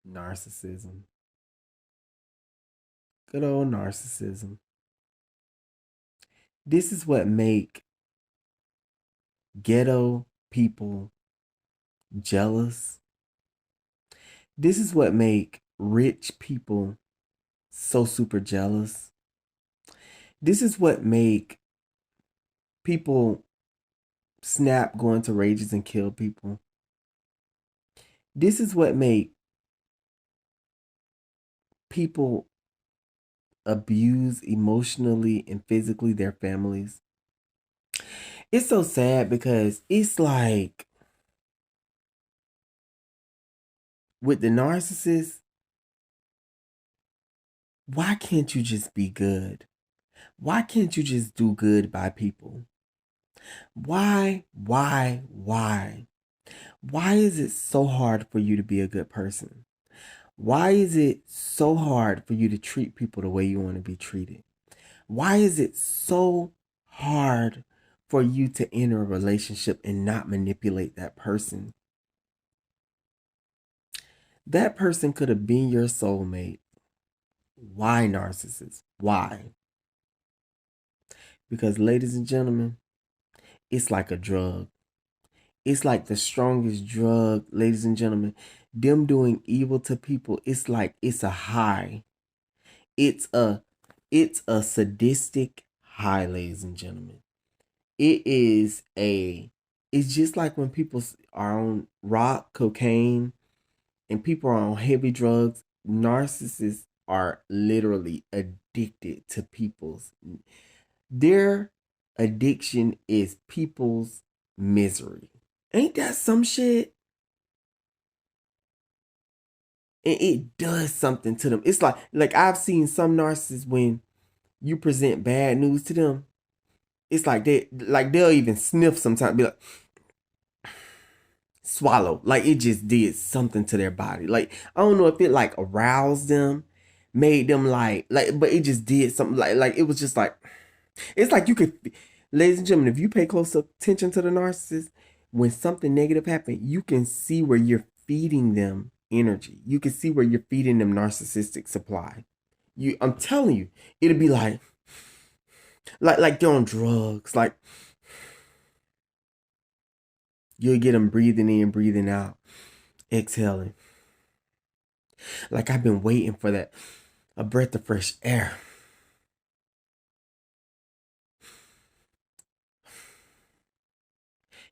Narcissism. Good old narcissism. This is what make ghetto people jealous. This is what make rich people so super jealous. This is what make people snap, go into rages and kill people. This is what make people abuse emotionally and physically their families. It's so sad because it's like with the narcissist, why can't you just be good? Why can't you just do good by people? Why? Why is it so hard for you to be a good person? Why is it so hard for you to treat people the way you want to be treated? Why is it so hard for you to enter a relationship and not manipulate that person? That person could have been your soulmate. Why, narcissist? Why? Because, ladies and gentlemen, it's like a drug. It's like the strongest drug, ladies and gentlemen. Them doing evil to people, it's like it's a high. It's a it's a sadistic high, ladies and gentlemen. It is a it's just like when people are on rock, cocaine, and people are on heavy drugs. Narcissists are literally addicted to people's their addiction is people's misery. Ain't that some shit? And it does something to them. It's like I've seen some narcissists when you present bad news to them, it's like they'll even sniff sometimes, be like swallow. Like it just did something to their body. Like I don't know if it like aroused them, made them like but it just did something like it was just like it's like you could, ladies and gentlemen, if you pay close attention to the narcissist, when something negative happens, you can see where you're feeding them energy. You can see where you're feeding them narcissistic supply. I'm telling you, it'll be like they're on drugs. Like you'll get them breathing in, breathing out, exhaling. Like I've been waiting for that, a breath of fresh air.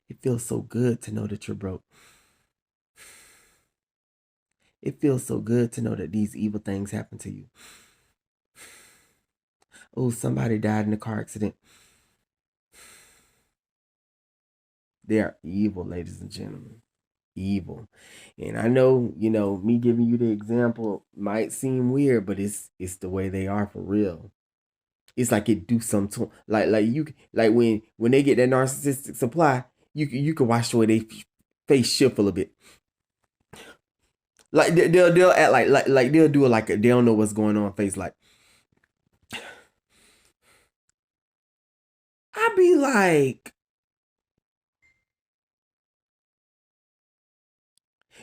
It feels so good to know that you're broke. It feels so good to know that these evil things happen to you. Oh, somebody died in a car accident. They are evil, ladies and gentlemen. Evil. And I know, me giving you the example might seem weird, but it's the way they are for real. It's like it do something to like when they get that narcissistic supply, you can watch the way they face shift a little bit. Like they'll act like they'll do it like they don't know what's going on face. Like I be like,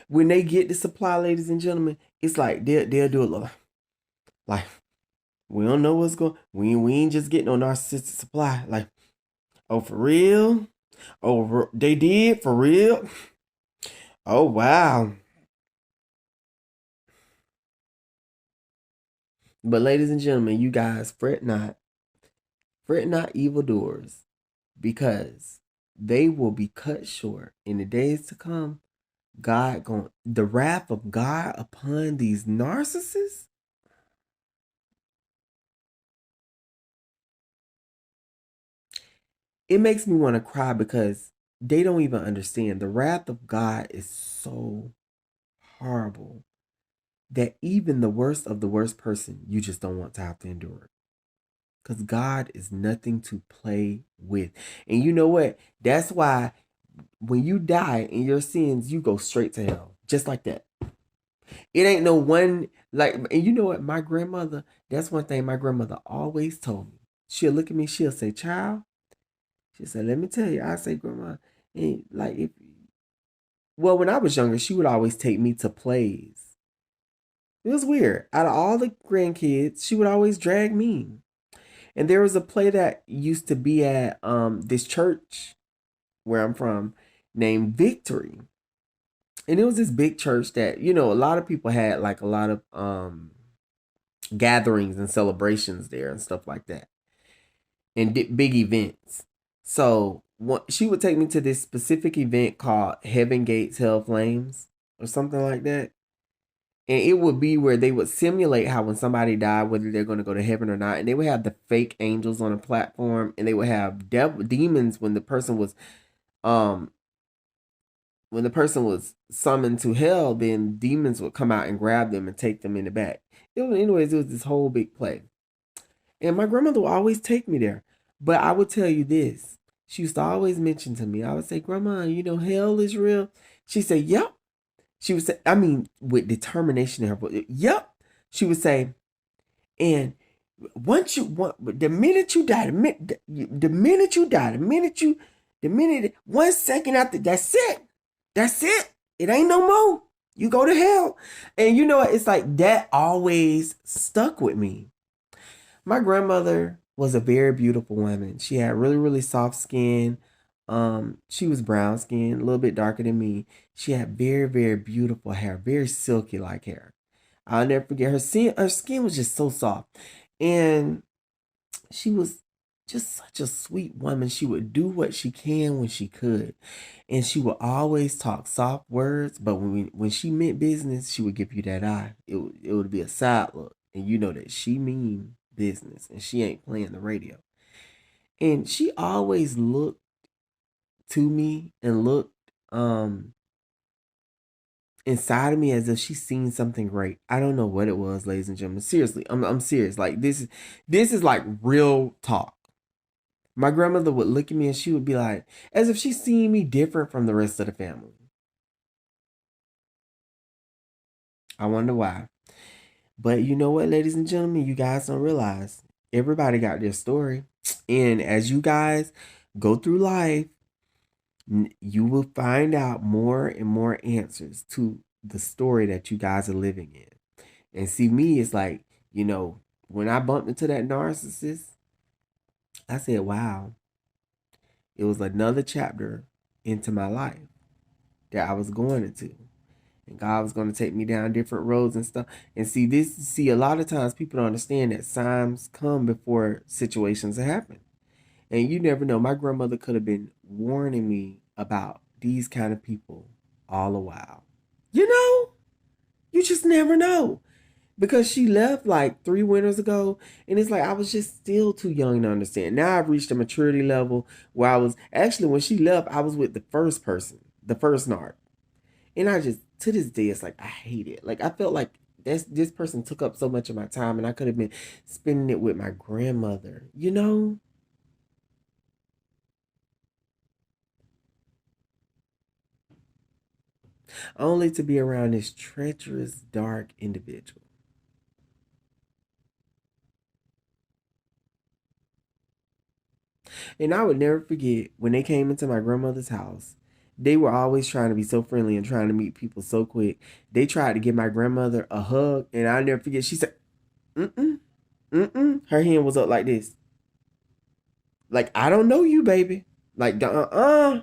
when they get the supply, ladies and gentlemen, it's like they'll do it like we don't know what's going. We ain't just getting no narcissistic supply. Like, oh for real? Oh, they did for real? Oh wow. But ladies and gentlemen, you guys fret not evildoers, because they will be cut short in the days to come. God going the wrath of God upon these narcissists. It makes me want to cry because they don't even understand the wrath of God is so horrible that even the worst of the worst person, you just don't want to have to endure it. Because God is nothing to play with. And you know what? That's why when you die in your sins, you go straight to hell. Just like that. It ain't no one, like, and you know what? My grandmother, that's one thing my grandmother always told me. She'll look at me, she'll say, child, she said, let me tell you, I say, grandma, and like, if, well, when I was younger, she would always take me to plays. It was weird. Out of all the grandkids, she would always drag me. And there was a play that used to be at this church where I'm from named Victory. And it was this big church that, a lot of people had like a lot of gatherings and celebrations there and stuff like that. And big events. So she would take me to this specific event called Heaven Gates Hell Flames or something like that. And it would be where they would simulate how when somebody died, whether they're going to go to heaven or not. And they would have the fake angels on a platform, and they would have demons when the person was um summoned to hell. Then demons would come out and grab them and take them in the back. Anyways, it was this whole big play. And my grandmother would always take me there. But I would tell you this. She used to always mention to me, I would say, Grandma, hell is real. She said, yep. She would say, I mean, with determination in her voice, yep. She would say, and the minute you die, the minute, 1 second after, that's it. That's it. It ain't no more. You go to hell. And it's like that always stuck with me. My grandmother was a very beautiful woman. She had really, really soft skin. She was brown skinned, a little bit darker than me. She had very, very beautiful hair, very silky like hair. I'll never forget her skin. Her skin was just so soft, and she was just such a sweet woman. She would do what she can when she could, and she would always talk soft words. But when she meant business, she would give you that eye. It would be a side look, and you know that she mean business, and she ain't playing the radio. And she always looked to me and looked inside of me as if she's seen something great. I don't know what it was, ladies and gentlemen. Seriously, I'm serious. Like this is like real talk. My grandmother would look at me and she would be like, as if she's seeing me different from the rest of the family. I wonder why. But you know what, ladies and gentlemen, you guys don't realize everybody got their story. And as you guys go through life, you will find out more and more answers to the story that you guys are living in. And see, me, it's like, when I bumped into that narcissist, I said, wow, it was another chapter into my life that I was going into. And God was going to take me down different roads and stuff. And see, a lot of times people don't understand that signs come before situations happen. And you never know. My grandmother could have been warning me about these kind of people all the while. You just never know. Because she left like 3 winters ago, and it's like I was just still too young to understand. Now I've reached a maturity level where I was actually, when she left, I was with the first person, the first Narc. And I just, to this day, it's like I hate it. Like I felt like this person took up so much of my time, and I could have been spending it with my grandmother, only to be around this treacherous, dark individual. And I would never forget when they came into my grandmother's house. They were always trying to be so friendly and trying to meet people so quick. They tried to give my grandmother a hug, and I'll never forget. She said, "Mm-mm, mm-mm." Her hand was up like this. Like, I don't know you, baby. Like, uh-uh.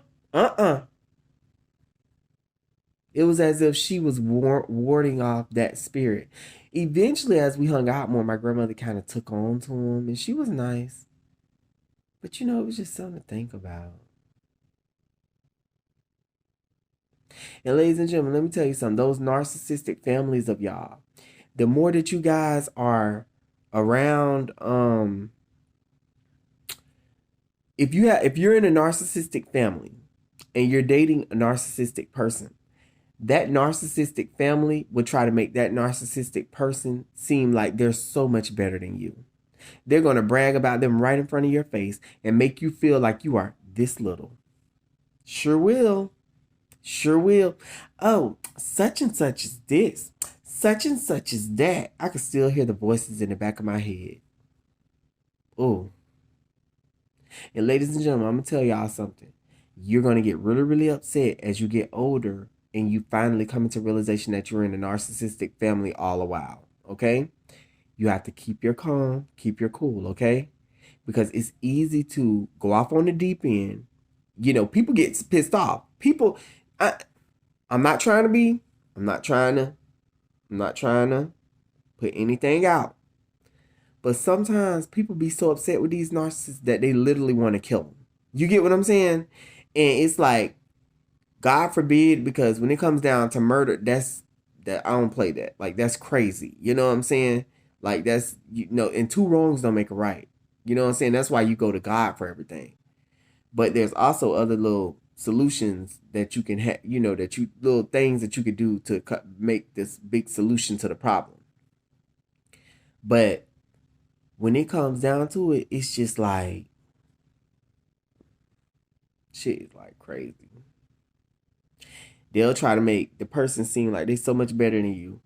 It was as if she was warding off that spirit. Eventually, as we hung out more, my grandmother kind of took on to him, and she was nice. But it was just something to think about. And ladies and gentlemen, let me tell you something. Those narcissistic families of y'all, the more that you guys are around, if you're in a narcissistic family and you're dating a narcissistic person, that narcissistic family would try to make that narcissistic person seem like they're so much better than you. They're going to brag about them right in front of your face and make you feel like you are this little. Sure will. Sure will. Oh, such and such is this. Such and such is that. I can still hear the voices in the back of my head. Oh. And ladies and gentlemen, I'm going to tell y'all something. You're going to get really, really upset as you get older and you finally come into realization that you're in a narcissistic family all a while, okay? You have to keep your calm, keep your cool, okay? Because it's easy to go off on the deep end. You know, people get pissed off. People, I, I'm not trying to be, I'm not trying to, I'm not trying to put anything out. But sometimes people be so upset with these narcissists that they literally want to kill them. You get what I'm saying? And it's like, God forbid, because when it comes down to murder, that I don't play that. Like, that's crazy. You know what I'm saying? Like, that's, you know, and two wrongs don't make a right. You know what I'm saying? That's why you go to God for everything. But there's also other little solutions that you can have, you know, that you, little things that you could do to make this big solution to the problem. But when it comes down to it, it's just like, shit is like crazy. They'll try to make the person seem like they're so much better than you.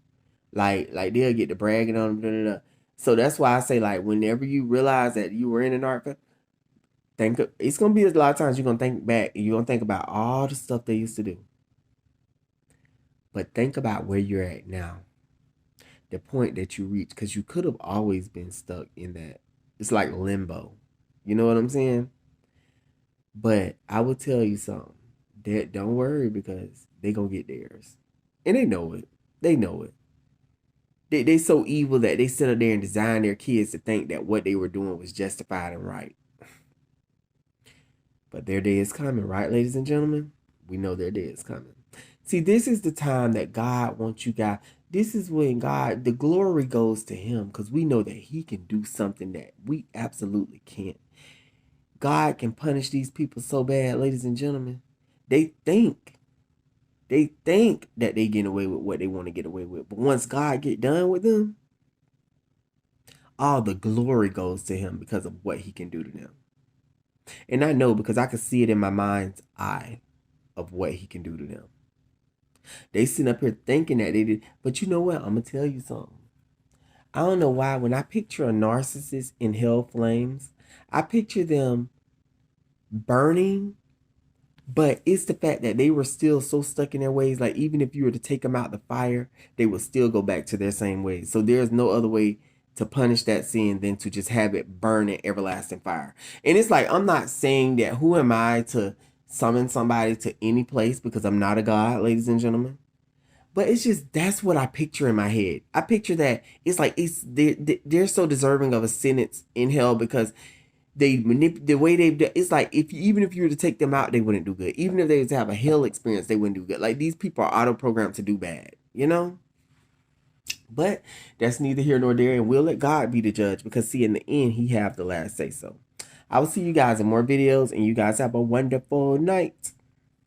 Like they'll get to bragging on them. Blah, blah, blah. So that's why I say, like, whenever you realize that you were in an narc, it's gonna be a lot of times you're gonna think back and you're gonna think about all the stuff they used to do. But think about where you're at now. The point that you reach, because you could have always been stuck in that. It's like limbo. You know what I'm saying? But I will tell you something. That don't worry, because they gonna get theirs. And they know it. They know it. They so evil that they sit up there and design their kids to think that what they were doing was justified and right. But their day is coming, right, ladies and gentlemen? We know their day is coming. See, this is the time that God wants you guys. This is when God, the glory goes to him, because we know that he can do something that we absolutely can't. God can punish these people so bad, ladies and gentlemen. They think that they get away with what they want to get away with. But once God get done with them, all the glory goes to him because of what he can do to them. And I know, because I can see it in my mind's eye of what he can do to them. They sit up here thinking that they did. But you know what? I'm going to tell you something. I don't know why, when I picture a narcissist in hell flames, I picture them burning. But it's the fact that they were still so stuck in their ways. Like, even if you were to take them out the fire, they would still go back to their same ways. So there's no other way to punish that sin than to just have it burn in everlasting fire. And it's like, I'm not saying that, who am I to summon somebody to any place, because I'm not a god, ladies and gentlemen. But it's just, that's what I picture in my head. I picture that it's like, they're so deserving of a sentence in hell, because they the way it's like, even if you were to take them out, they wouldn't do good. Even if they were to have a hell experience, they wouldn't do good. Like, these people are auto programmed to do bad, you know. But that's neither here nor there, and we'll let God be the judge, because see, in the end, he have the last say so. I will see you guys in more videos, and you guys have a wonderful night.